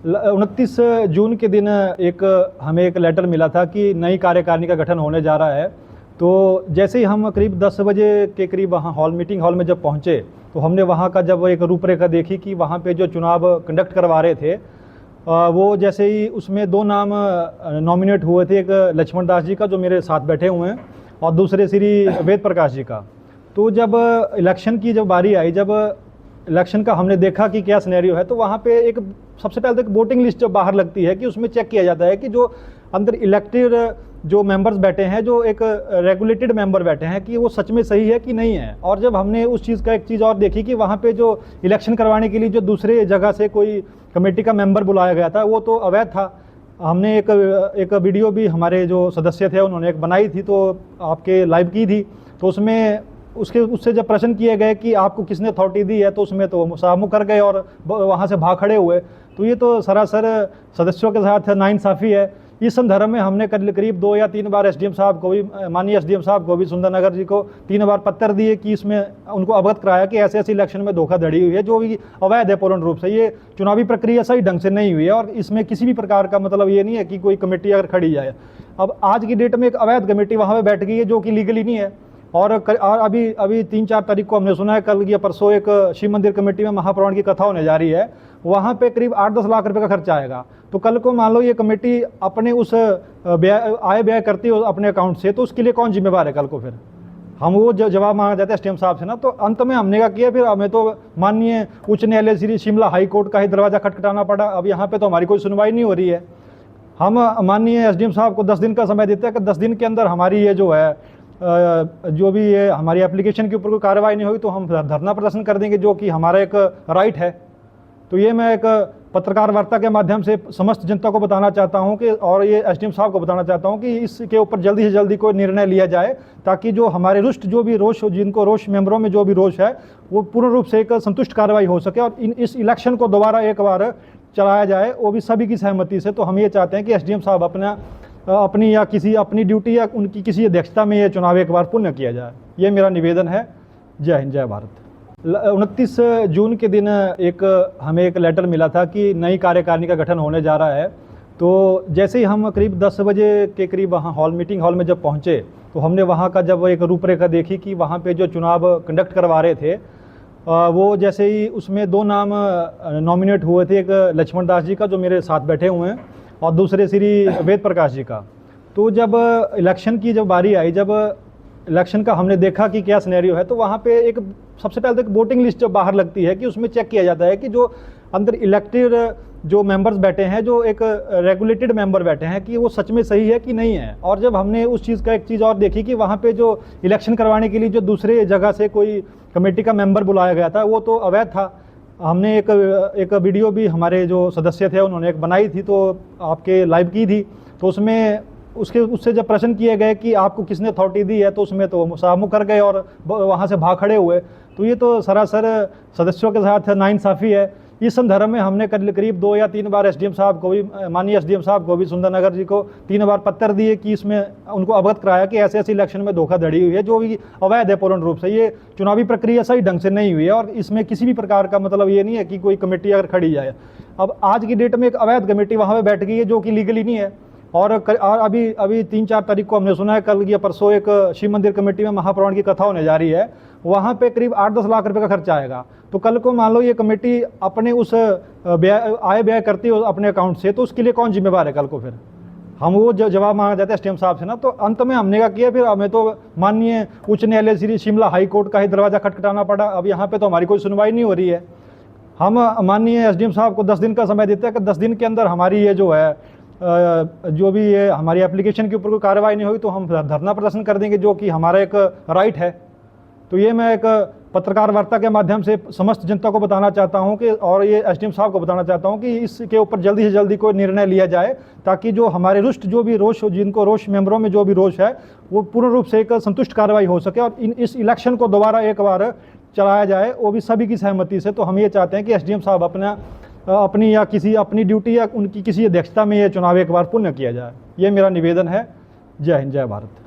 29 जून के दिन हमें एक लेटर मिला था कि नई कार्यकारिणी का गठन होने जा रहा है। तो जैसे ही हम करीब 10 बजे के करीब वहाँ मीटिंग हॉल में जब पहुँचे तो हमने वहाँ का जब एक रूपरेखा देखी कि वहाँ पे जो चुनाव कंडक्ट करवा रहे थे वो जैसे ही उसमें दो नाम नॉमिनेट हुए थे, एक लक्ष्मण दास जी का जो मेरे साथ बैठे हुए हैं और दूसरे श्री वेद प्रकाश जी का। तो जब इलेक्शन की जब बारी आई, जब इलेक्शन का हमने देखा कि क्या सिनेरियो है, तो वहाँ पे एक सबसे पहले तो एक वोटिंग लिस्ट जब बाहर लगती है कि उसमें चेक किया जाता है कि जो अंदर इलेक्टेड जो मेंबर्स बैठे हैं, जो एक रेगुलेटेड मेंबर बैठे हैं, कि वो सच में सही है कि नहीं है। और जब हमने उस चीज़ का एक चीज़ और देखी कि वहाँ पे जो इलेक्शन करवाने के लिए जो दूसरे जगह से कोई कमेटी का मेंबर बुलाया गया था वो तो अवैध था। हमने एक वीडियो भी हमारे जो सदस्य थे उन्होंने एक बनाई थी, तो आपके लाइव की थी। तो उसमें उससे जब प्रश्न किए गए कि आपको किसने अथॉरिटी दी है, तो उसमें तो साहब मुकर गए और वहाँ से भाग खड़े हुए। तो ये तो सरासर सदस्यों के साथ नाइंसाफ़ी है। इस संदर्भ में हमने करीब 2 या 3 बार एसडीएम साहब को भी, माननीय एसडीएम साहब को भी, सुंदरनगर जी को 3 बार पत्र दिए कि इसमें उनको अवगत कराया कि ऐसे इलेक्शन में धोखाधड़ी हुई है जो भी अवैध है पूर्ण रूप से। ये चुनावी प्रक्रिया सही ढंग से नहीं हुई है और इसमें किसी भी प्रकार का मतलब ये नहीं है कि कोई कमेटी अगर खड़ी जाए। अब आज की डेट में एक अवैध कमेटी वहाँ पर बैठ गई है जो कि लीगली नहीं है। और अभी 3-4 तारीख को हमने सुना है, कल या परसों एक शिव मंदिर कमेटी में महापुराण की कथा होने जा रही है, वहाँ पे करीब 8-10 लाख रुपए का खर्चा आएगा। तो कल को मान लो ये कमेटी अपने उस आय व्यय करती है अपने अकाउंट से, तो उसके लिए कौन जिम्मेवार है कल को? फिर हम वो जवाब मांगा जाता है एसडीएम साहब से ना। तो अंत में हमने क्या किया, फिर हमें तो माननीय उच्च न्यायालय श्री शिमला हाई कोर्ट का ही दरवाजा खटखटाना पड़ा। अब यहाँ पे तो हमारी कोई सुनवाई नहीं हो रही है। हम माननीय एसडीएम साहब को 10 दिन का समय देते हैं कि 10 दिन के अंदर हमारी ये जो है जो भी ये हमारी एप्लीकेशन के ऊपर कोई कार्रवाई नहीं हुई तो हम धरना प्रदर्शन कर देंगे, जो कि हमारा एक राइट है। तो ये मैं एक पत्रकार वार्ता के माध्यम से समस्त जनता को बताना चाहता हूं कि, और ये एसडीएम साहब को बताना चाहता हूं कि इसके ऊपर जल्दी से जल्दी कोई निर्णय लिया जाए, ताकि जो हमारे रुष्ट जो भी रोष, जिनको रोष मेंबरों में जो भी रोष है, वो पूर्ण रूप से एक संतुष्ट कार्रवाई हो सके और इस इलेक्शन को दोबारा एक बार चलाया जाए, वो भी सभी की सहमति से। तो हम ये चाहते हैं कि एसडीएम साहब अपनी या किसी अपनी ड्यूटी या उनकी किसी अध्यक्षता में ये चुनाव एक बार पुनः किया जाए। ये मेरा निवेदन है। जय हिंद, जय भारत। 29 जून के दिन हमें एक लेटर मिला था कि नई कार्यकारिणी का गठन होने जा रहा है। तो जैसे ही हम करीब 10 बजे के करीब वहाँ मीटिंग हॉल में जब पहुँचे तो हमने वहाँ का जब एक रूपरेखा देखी कि वहाँ पे जो चुनाव कंडक्ट करवा रहे थे वो जैसे ही उसमें 2 नाम नॉमिनेट हुए थे, एक लक्ष्मण दास जी का जो मेरे साथ बैठे हुए हैं और दूसरे श्री वेद प्रकाश जी का। तो जब इलेक्शन की जब बारी आई, जब इलेक्शन का हमने देखा कि क्या सिनेरियो है, तो वहाँ पे एक सबसे पहले तो एक वोटिंग लिस्ट जब बाहर लगती है कि उसमें चेक किया जाता है कि जो अंदर इलेक्टेड जो मेंबर्स बैठे हैं, जो एक रेगुलेटेड मेंबर बैठे हैं, कि वो सच में सही है कि नहीं है। और जब हमने उस चीज़ का एक चीज़ और देखी कि वहाँ पे जो इलेक्शन करवाने के लिए जो दूसरे जगह से कोई कमेटी का मेंबर बुलाया गया था वो तो अवैध था। हमने एक वीडियो भी हमारे जो सदस्य थे उन्होंने एक बनाई थी, तो आपके लाइव की थी। तो उसमें उससे जब प्रश्न किए गए कि आपको किसने अथॉरिटी दी है, तो उसमें तो साहब मुकर गए और वहाँ से भाग खड़े हुए। तो ये तो सरासर सदस्यों के साथ नाइंसाफ़ी है। इस संदर्भ में हमने करीब 2 या 3 बार एसडीएम साहब को भी, माननीय एसडीएम साहब को भी, सुंदरनगर जी को 3 बार पत्र दिए कि इसमें उनको अवगत कराया कि ऐसे इलेक्शन में धोखाधड़ी हुई है जो भी अवैध है पूर्ण रूप से। ये चुनावी प्रक्रिया सही ढंग से नहीं हुई है और इसमें किसी भी प्रकार का मतलब ये नहीं है कि कोई कमेटी अगर खड़ी जाए। अब आज की डेट में एक अवैध कमेटी वहाँ पर बैठ गई है जो कि लीगली नहीं है। और अभी 3-4 तारीख को हमने सुना है, कल या परसों एक शिव मंदिर कमेटी में महापुराण की कथा होने जा रही है, वहाँ पे करीब 8-10 लाख रुपए का खर्चा आएगा। तो कल को मान लो ये कमेटी अपने उस आय व्यय करती है अपने अकाउंट से, तो उसके लिए कौन जिम्मेवार है कल को? फिर हम वो जवाब मांगा जाता है एसडीएम साहब से ना। तो अंत में हमने क्या किया, फिर हमें तो माननीय उच्च न्यायालय श्री शिमला हाई कोर्ट का ही दरवाजा खटखटाना पड़ा। अब यहाँ पे तो हमारी कोई सुनवाई नहीं हो रही है। हम माननीय एसडीएम साहब को 10 दिन का समय देते हैं कि 10 दिन के अंदर हमारी ये जो है जो भी ये हमारी एप्लीकेशन के ऊपर कोई कार्रवाई नहीं हुई तो हम धरना प्रदर्शन कर देंगे, जो कि हमारा एक राइट है। तो ये मैं एक पत्रकार वार्ता के माध्यम से समस्त जनता को बताना चाहता हूं कि, और ये एसडीएम साहब को बताना चाहता हूं कि इसके ऊपर जल्दी से जल्दी कोई निर्णय लिया जाए, ताकि जो हमारे रुष्ट जो भी रोष, जिनको रोष मेंबरों में जो भी रोष है, वो पूर्ण रूप से एक संतुष्ट कार्रवाई हो सके और इस इलेक्शन को दोबारा एक बार चलाया जाए, वो भी सभी की सहमति से। तो हम ये चाहते हैं कि एसडीएम साहब अपनी या किसी अपनी ड्यूटी या उनकी किसी अध्यक्षता में ये चुनाव एक बार पुनः किया जाए। ये मेरा निवेदन है। जय हिंद, जय भारत।